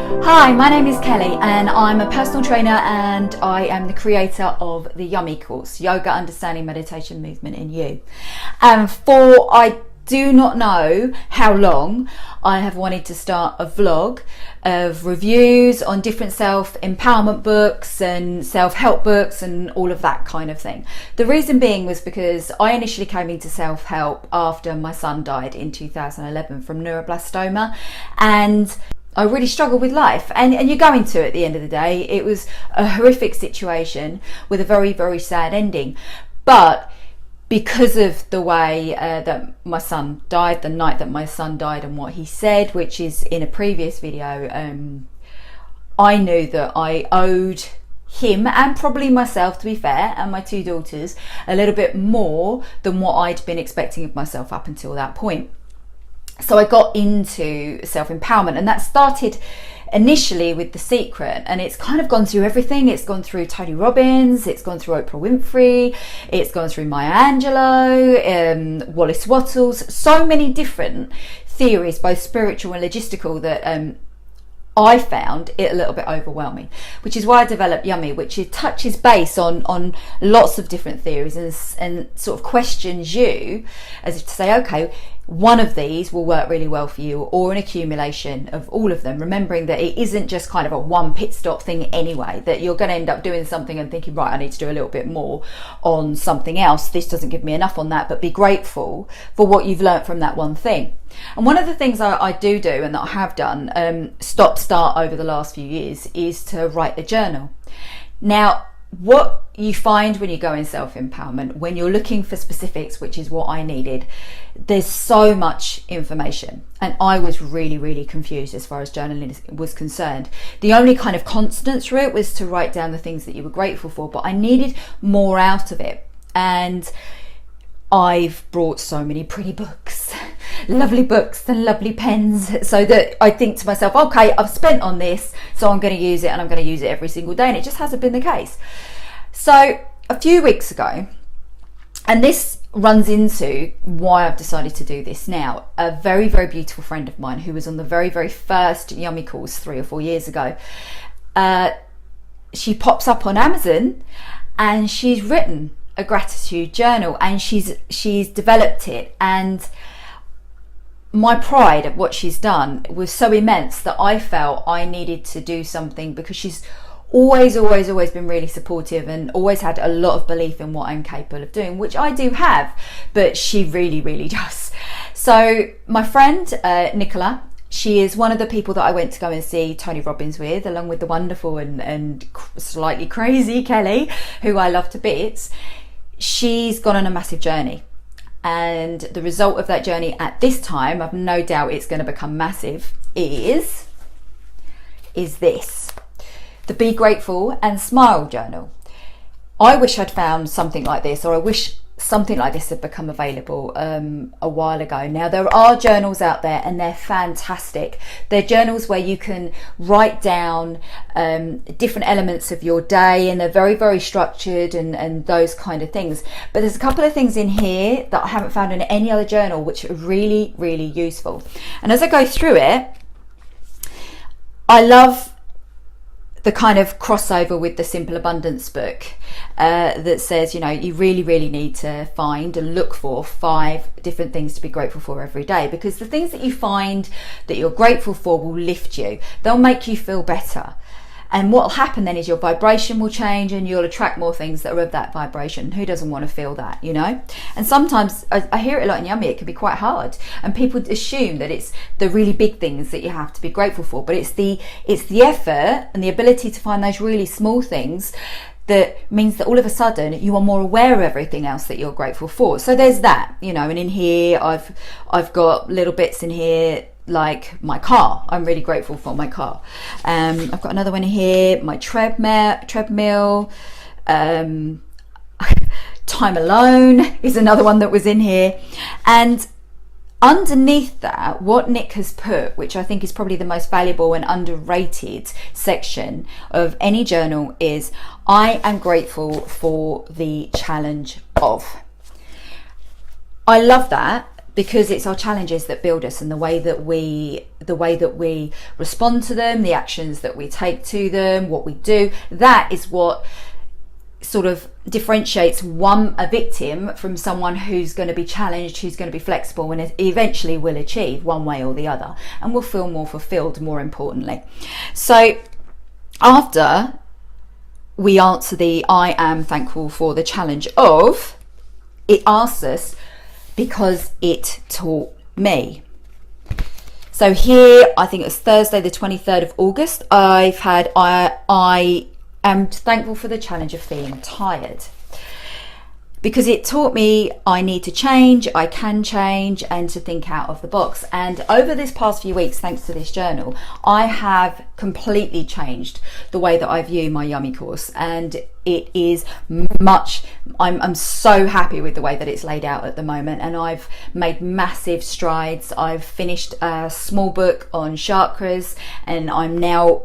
Hi, my name is Kelly and I'm a personal trainer and I am the creator of the Yummy course, Yoga Understanding Meditation Movement in You. For I do not know how long I have wanted to start a vlog of reviews on different self-empowerment books and self-help books and all of that kind of thing. The reason being was because I initially came into self-help after my son died in 2011 from neuroblastoma, and I really struggled with life, and you go into it at the end of the day. It was a horrific situation with a very, very sad ending. But because of the way that my son died, the night that my son died and what he said, which is in a previous video, I knew that I owed him and probably myself, to be fair, and my two daughters a little bit more than what I'd been expecting of myself up until that point. So I got into self-empowerment, and that started initially with The Secret, and it's kind of gone through everything. It's gone through Tony Robbins, it's gone through Oprah Winfrey, it's gone through Maya Angelou, Wallace Wattles, so many different theories, both spiritual and logistical, that I found it a little bit overwhelming, which is why I developed Yummy, which it touches base on lots of different theories and sort of questions you as if to say, okay, one of these will work really well for you, or an accumulation of all of them, remembering that it isn't just kind of a one pit stop thing anyway, that you're going to end up doing something and thinking, right, I need to do a little bit more on something else. This doesn't give me enough on that, but be grateful for what you've learned from that one thing. And one of the things I do and that I have done, start over the last few years, is to write a journal. Now, what you find when you go in self-empowerment, when you're looking for specifics, which is what I needed, there's so much information, and I was really, really confused as far as journaling was concerned. The only kind of constant through it was to write down the things that you were grateful for, but I needed more out of it. And I've brought so many pretty books, lovely books and lovely pens, so that I think to myself, okay, I've spent on this, so I'm going to use it, and I'm going to use it every single day. And it just hasn't been the case. So a few weeks ago, and this runs into why I've decided to do this now, a very, very beautiful friend of mine who was on the very, very first Yummy course 3 or 4 years ago, she pops up on Amazon and she's written a gratitude journal, and she's developed it, and my pride at what she's done was so immense that I felt I needed to do something, because she's always been really supportive and always had a lot of belief in what I'm capable of doing, which I do have, but she really, really does. So my friend Nicola, she is one of the people that I went to go and see Tony Robbins with, along with the wonderful and slightly crazy Kelly, who I love to bits. She's gone on a massive journey, and the result of that journey at this time, I've no doubt it's going to become massive, is this, the Be Grateful and Smile journal. I wish I'd found something like this, or I wish something like this had become available a while ago. Now, there are journals out there and they're fantastic. They're journals where you can write down different elements of your day, and they're very, very structured and those kind of things. But there's a couple of things in here that I haven't found in any other journal which are really, really useful. And as I go through it, I love the kind of crossover with the Simple Abundance book that says, you know, you really, really need to find and look for 5 different things to be grateful for every day, because the things that you find that you're grateful for will lift you. They'll make you feel better. And what will happen then is your vibration will change, and you'll attract more things that are of that vibration. Who doesn't want to feel that, you know? And sometimes I hear it a lot in Yummy, it can be quite hard, and people assume that it's the really big things that you have to be grateful for, but it's the effort and the ability to find those really small things that means that all of a sudden you are more aware of everything else that you're grateful for. So there's that, you know. And in here I've got little bits in here like my car. I'm really grateful for my car. I've got another one here, my treadmill. Time alone is another one that was in here. And underneath that, what Nick has put, which I think is probably the most valuable and underrated section of any journal, is I am grateful for the challenge of. I love that, because it's our challenges that build us, and the way that we respond to them, the actions that we take to them, what we do, that is what sort of differentiates a victim from someone who's going to be challenged, who's going to be flexible, and eventually will achieve one way or the other, and will feel more fulfilled, more importantly. So after we answer the I am thankful for the challenge of, it asks us, because it taught me. So here, I think it was Thursday the 23rd of August, I am thankful for the challenge of feeling tired, because it taught me I need to change, I can change, and to think out of the box. And over this past few weeks, thanks to this journal, I have completely changed the way that I view my Yummy course, and it is I'm so happy with the way that it's laid out at the moment, and I've made massive strides. I've finished a small book on chakras, and I'm now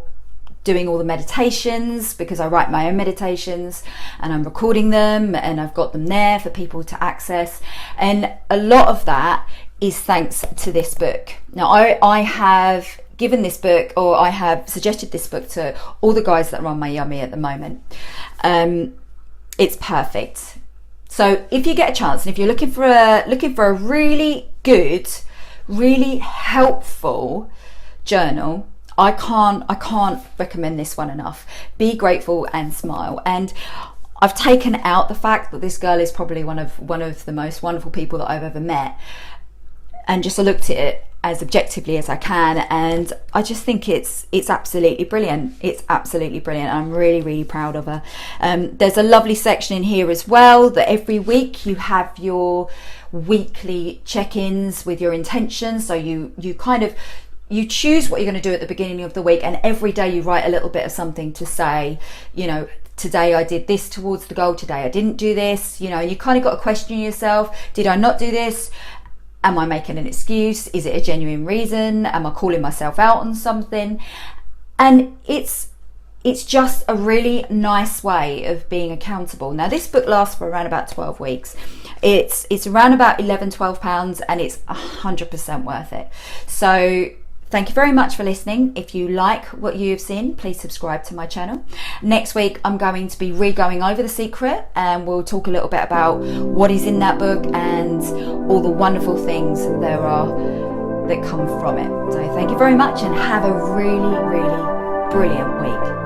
doing all the meditations, because I write my own meditations and I'm recording them, and I've got them there for people to access. And a lot of that is thanks to this book. Now, I have given this book, or I have suggested this book to all the guys that are on my Yummy at the moment. It's perfect. So if you get a chance, and if you're looking for a really good, really helpful journal, I can't recommend this one enough. Be grateful and smile. And I've taken out the fact that this girl is probably one of the most wonderful people that I've ever met, and just looked at it as objectively as I can, and I just think it's absolutely brilliant. It's absolutely brilliant. I'm really, really proud of her. There's a lovely section in here as well, that every week you have your weekly check-ins with your intentions. So you choose what you're going to do at the beginning of the week, and every day you write a little bit of something to say, today I did this towards the goal, today I didn't do this, and you kind of got to question yourself. Did I not do this? Am I making an excuse? Is it a genuine reason? Am I calling myself out on something? And it's just a really nice way of being accountable. Now, this book lasts for around about 12 weeks. It's around about £12, and it's 100% worth it. So thank you very much for listening. If you like what you've seen, please subscribe to my channel. Next week, I'm going to be re-going over The Secret, and we'll talk a little bit about what is in that book and all the wonderful things there are that come from it. So thank you very much, and have a really, really brilliant week.